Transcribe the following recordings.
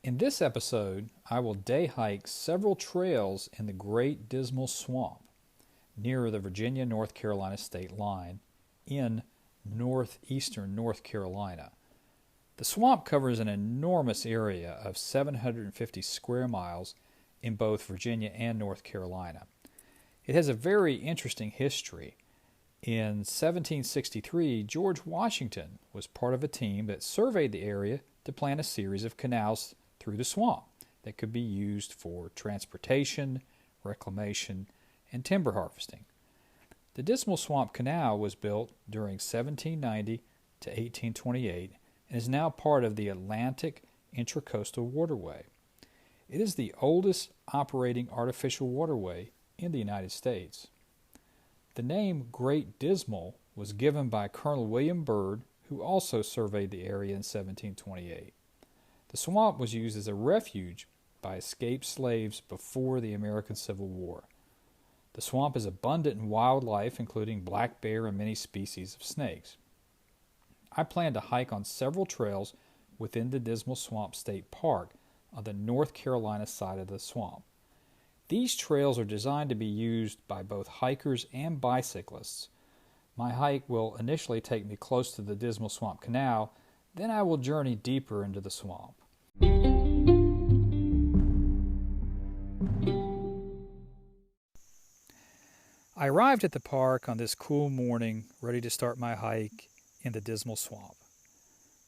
In this episode, I will day hike several trails in the Great Dismal Swamp near the Virginia-North Carolina state line in northeastern North Carolina. The swamp covers an enormous area of 750 square miles in both Virginia and North Carolina. It has a very interesting history. In 1763, George Washington was part of a team that surveyed the area to plan a series of canals through the swamp that could be used for transportation, reclamation, and timber harvesting. The Dismal Swamp Canal was built during 1790 to 1828 and is now part of the Atlantic Intracoastal Waterway. It is the oldest operating artificial waterway in the United States. The name Great Dismal was given by Colonel William Byrd, who also surveyed the area in 1728. The swamp was used as a refuge by escaped slaves before the American Civil War. The swamp is abundant in wildlife, including black bear and many species of snakes. I plan to hike on several trails within the Dismal Swamp State Park on the North Carolina side of the swamp. These trails are designed to be used by both hikers and bicyclists. My hike will initially take me close to the Dismal Swamp Canal, then I will journey deeper into the swamp. I arrived at the park on this cool morning, ready to start my hike in the Dismal Swamp.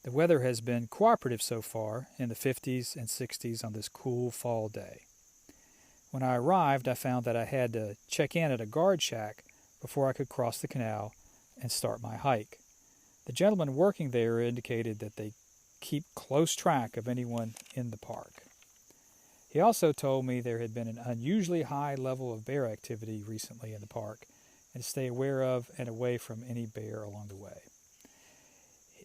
The weather has been cooperative so far, in the 50s and 60s on this cool fall day. When I arrived, I found that I had to check in at a guard shack before I could cross the canal and start my hike. The gentleman working there indicated that they keep close track of anyone in the park. He also told me there had been an unusually high level of bear activity recently in the park and to stay aware of and away from any bear along the way.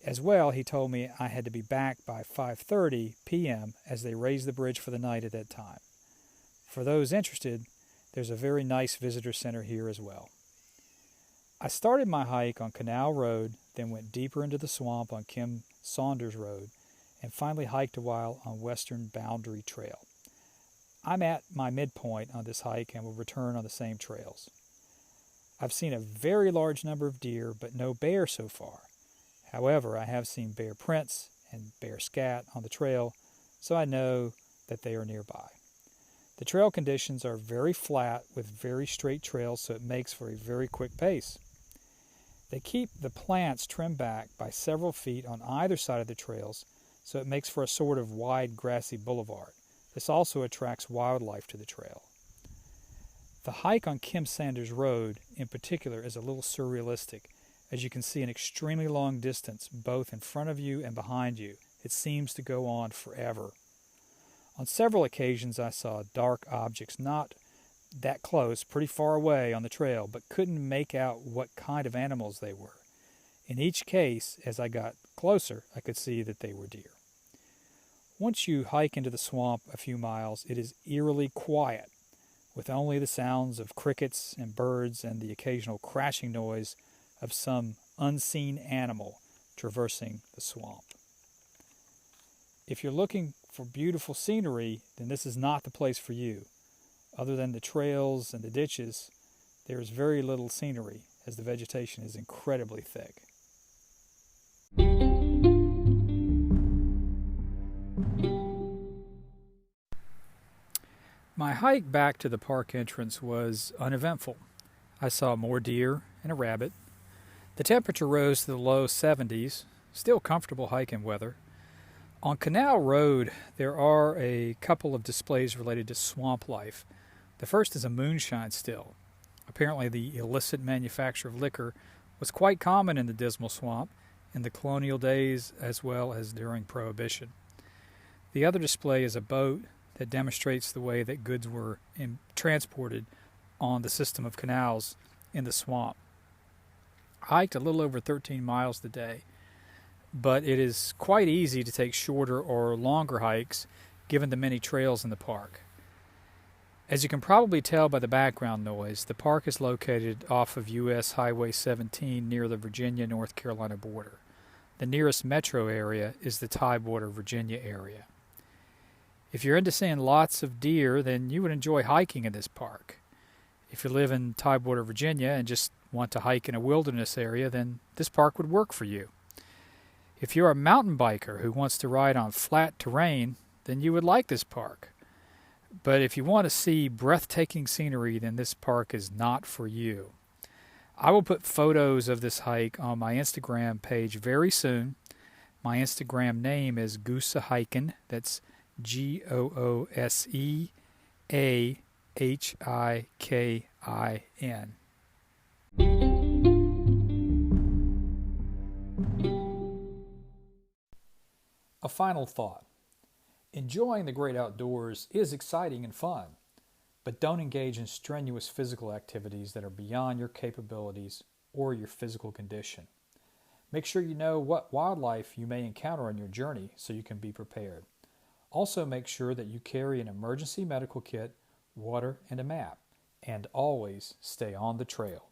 As well, he told me I had to be back by 5:30 p.m. as they raised the bridge for the night at that time. For those interested, there's a very nice visitor center here as well. I started my hike on Canal Road, then went deeper into the swamp on Kim Saunders Road, and finally hiked a while on Western Boundary Trail. I'm at my midpoint on this hike and will return on the same trails. I've seen a very large number of deer, but no bear so far. However, I have seen bear prints and bear scat on the trail, so I know that they are nearby. The trail conditions are very flat with very straight trails, so it makes for a very quick pace. They keep the plants trimmed back by several feet on either side of the trails, so it makes for a sort of wide grassy boulevard. This also attracts wildlife to the trail. The hike on Kim Saunders Road, in particular, is a little surrealistic, as you can see an extremely long distance both in front of you and behind you. It seems to go on forever. On several occasions I saw dark objects not that close, pretty far away on the trail, but couldn't make out what kind of animals they were. In each case, as I got closer, I could see that they were deer. Once you hike into the swamp a few miles, it is eerily quiet, with only the sounds of crickets and birds and the occasional crashing noise of some unseen animal traversing the swamp. If you're looking for beautiful scenery, then this is not the place for you. Other than the trails and the ditches, there is very little scenery, as the vegetation is incredibly thick. My hike back to the park entrance was uneventful. I saw more deer and a rabbit. The temperature rose to the low 70s, still comfortable hiking weather. On Canal Road, there are a couple of displays related to swamp life. The first is a moonshine still. Apparently the illicit manufacture of liquor was quite common in the Dismal Swamp in the colonial days as well as during Prohibition. The other display is a boat that demonstrates the way that goods were transported on the system of canals in the swamp. I hiked a little over 13 miles today, but it is quite easy to take shorter or longer hikes given the many trails in the park. As you can probably tell by the background noise, the park is located off of U.S. Highway 17 near the Virginia-North Carolina border. The nearest metro area is the Tidewater, Virginia area. If you're into seeing lots of deer, then you would enjoy hiking in this park. If you live in Tidewater, Virginia, and just want to hike in a wilderness area, then this park would work for you. If you're a mountain biker who wants to ride on flat terrain, then you would like this park. But if you want to see breathtaking scenery, then this park is not for you. I will put photos of this hike on my Instagram page very soon. My Instagram name is Goosehikin. That's GOOSEAHIKIN. A final thought. Enjoying the great outdoors is exciting and fun, but don't engage in strenuous physical activities that are beyond your capabilities or your physical condition. Make sure you know what wildlife you may encounter on your journey so you can be prepared. Also make sure that you carry an emergency medical kit, water, and a map, and always stay on the trail.